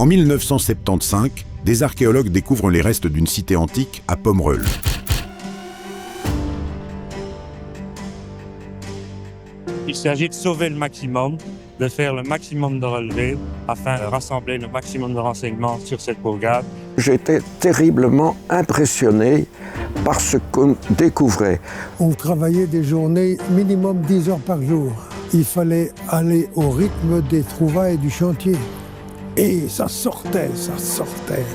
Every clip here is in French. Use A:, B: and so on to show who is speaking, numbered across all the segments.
A: En 1975, des archéologues découvrent les restes d'une cité antique à Pomerol.
B: Il s'agit de sauver le maximum, de faire le maximum de relevés afin de rassembler le maximum de renseignements sur cette bourgade.
C: J'étais terriblement impressionné par ce qu'on découvrait.
D: On travaillait des journées minimum 10 heures par jour. Il fallait aller au rythme des trouvailles du chantier. Et ça sortait, ça sortait.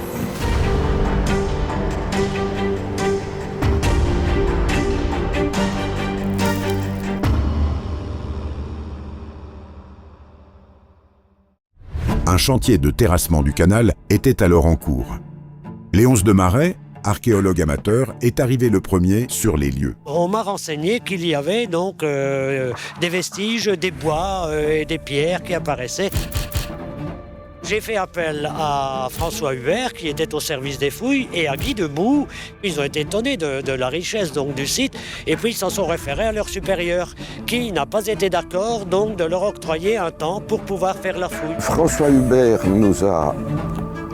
A: Un chantier de terrassement du canal était alors en cours. Léonce de Marais, archéologue amateur, est arrivé le premier sur les lieux.
E: On m'a renseigné qu'il y avait donc des vestiges, des bois et des pierres qui apparaissaient. J'ai fait appel à François Hubert, qui était au service des fouilles, et à Guy Debout. Ils ont été étonnés de la richesse donc, du site, et puis ils s'en sont référés à leur supérieur, qui n'a pas été d'accord donc de leur octroyer un temps pour pouvoir faire leur fouille.
C: François Hubert nous a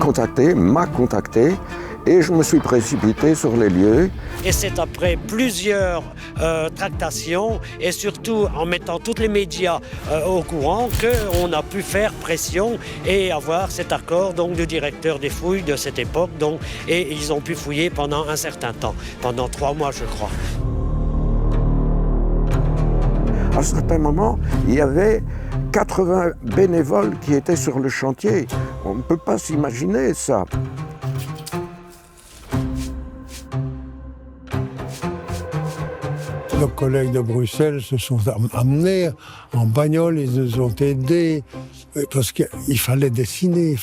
C: contactés, m'a contacté, et je me suis précipité sur les lieux.
E: Et c'est après plusieurs tractations et surtout en mettant tous les médias au courant qu'on a pu faire pression et avoir cet accord donc, du directeur des fouilles de cette époque. Donc, et ils ont pu fouiller pendant un certain temps, pendant 3 mois je crois.
C: À un certain moment, il y avait 80 bénévoles qui étaient sur le chantier. On ne peut pas s'imaginer ça.
D: Nos collègues de Bruxelles se sont amenés en bagnole, ils nous ont aidés, parce qu'il fallait dessiner,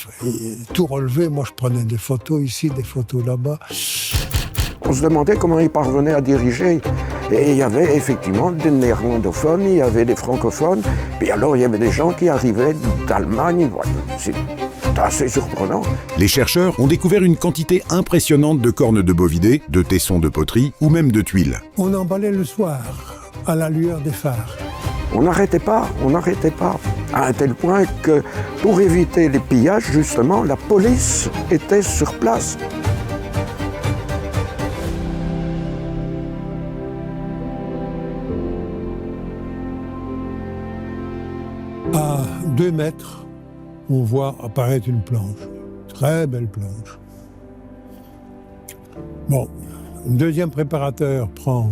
D: tout relever. Moi, je prenais des photos ici, des photos là-bas.
C: On se demandait comment ils parvenaient à diriger. Et il y avait effectivement des néerlandophones, il y avait des francophones, puis alors il y avait des gens qui arrivaient d'Allemagne. C'est assez surprenant.
A: Les chercheurs ont découvert une quantité impressionnante de cornes de bovidés, de tessons de poterie ou même de tuiles.
D: On emballait le soir, à la lueur des phares.
C: On n'arrêtait pas, à un tel point que pour éviter les pillages, justement, la police était sur place.
D: À 2 mètres, on voit apparaître une planche, très belle planche. Bon, un deuxième préparateur prend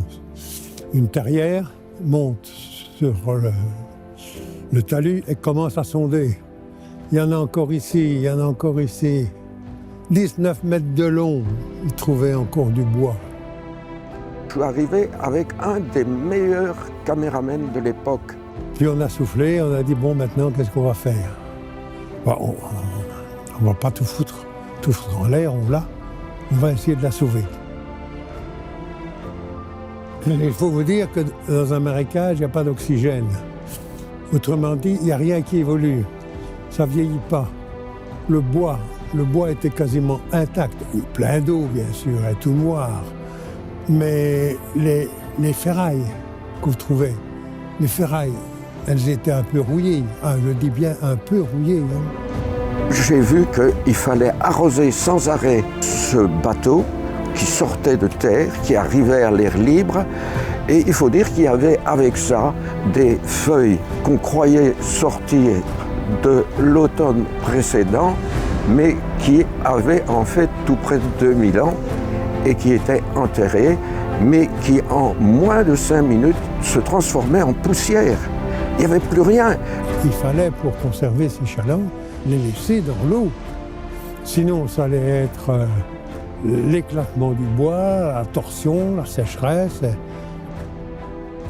D: une terrière, monte sur le talus et commence à sonder. Il y en a encore ici, il y en a encore ici. 19 mètres de long, il trouvait encore du bois.
C: Je suis arrivé avec un des meilleurs caméramens de l'époque.
D: Puis on a soufflé, on a dit, bon, maintenant, qu'est-ce qu'on va faire? On ne va pas tout foutre en l'air, on va essayer de la sauver. Il faut vous dire que dans un marécage, il n'y a pas d'oxygène. Autrement dit, il n'y a rien qui évolue. Ça ne vieillit pas. Le bois était quasiment intact. Plein d'eau, bien sûr, et tout noir. Mais les ferrailles que vous trouvez, les ferrailles, elles étaient un peu rouillées. Je dis bien un peu rouillées.
C: J'ai vu qu'il fallait arroser sans arrêt ce bateau qui sortait de terre, qui arrivait à l'air libre. Et il faut dire qu'il y avait avec ça des feuilles qu'on croyait sortir de l'automne précédent, mais qui avaient en fait tout près de 2000 ans et qui étaient enterrées, mais qui en moins de 5 minutes se transformaient en poussière. Il n'y avait plus rien.
D: Il fallait, pour conserver ces chalands, les laisser dans l'eau. Sinon, ça allait être l'éclatement du bois, la torsion, la sécheresse.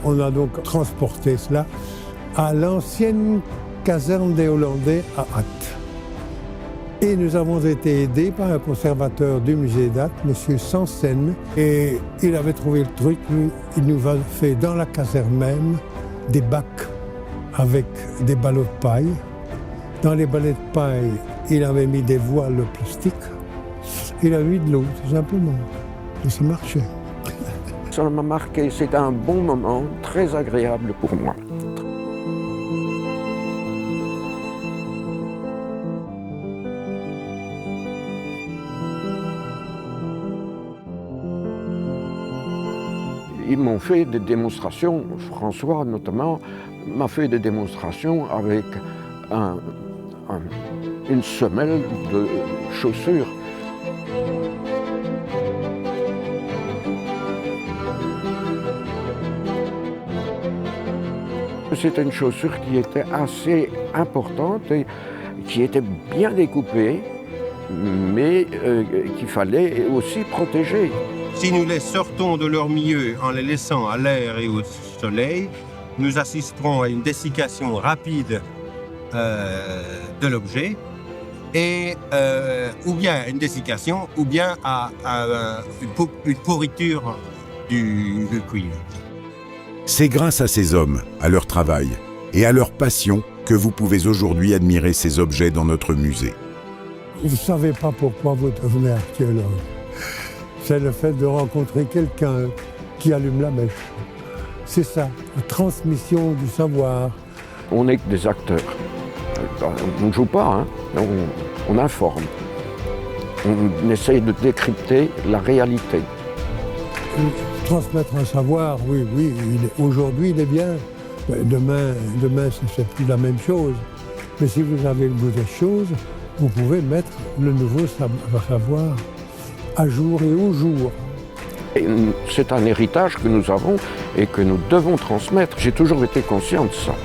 D: On a donc transporté cela à l'ancienne caserne des Hollandais à Ath. Et nous avons été aidés par un conservateur du musée d'Ath, M. Sansen. Et il avait trouvé le truc, lui, il nous a fait dans la caserne même des bacs avec des ballots de paille. Dans les ballots de paille, il avait mis des voiles de plastique. Il a mis de l'eau, tout simplement. Et ça marchait.
C: Ça m'a marqué, c'était un bon moment, très agréable pour moi. ils m'ont fait des démonstrations, François notamment, m'a fait des démonstrations avec une semelle de chaussures. C'était une chaussure qui était assez importante et qui était bien découpée, mais qu'il fallait aussi protéger.
F: Si nous les sortons de leur milieu en les laissant à l'air et au soleil, nous assisterons à une dessiccation rapide de l'objet, et ou bien une dessiccation, ou bien à une pourriture du cuivre.
A: C'est grâce à ces hommes, à leur travail et à leur passion que vous pouvez aujourd'hui admirer ces objets dans notre musée.
D: Vous ne savez pas pourquoi vous devenez archéologue. C'est le fait de rencontrer quelqu'un qui allume la mèche. C'est ça, la transmission du savoir.
C: On n'est que des acteurs. On ne joue pas, hein. On informe. On essaye de décrypter la réalité.
D: Transmettre un savoir, oui, aujourd'hui il est bien. Demain c'est plus la même chose. Mais si vous avez le goût des choses, vous pouvez mettre le nouveau savoir à jour et au jour.
C: C'est un héritage que nous avons et que nous devons transmettre. J'ai toujours été conscient de ça.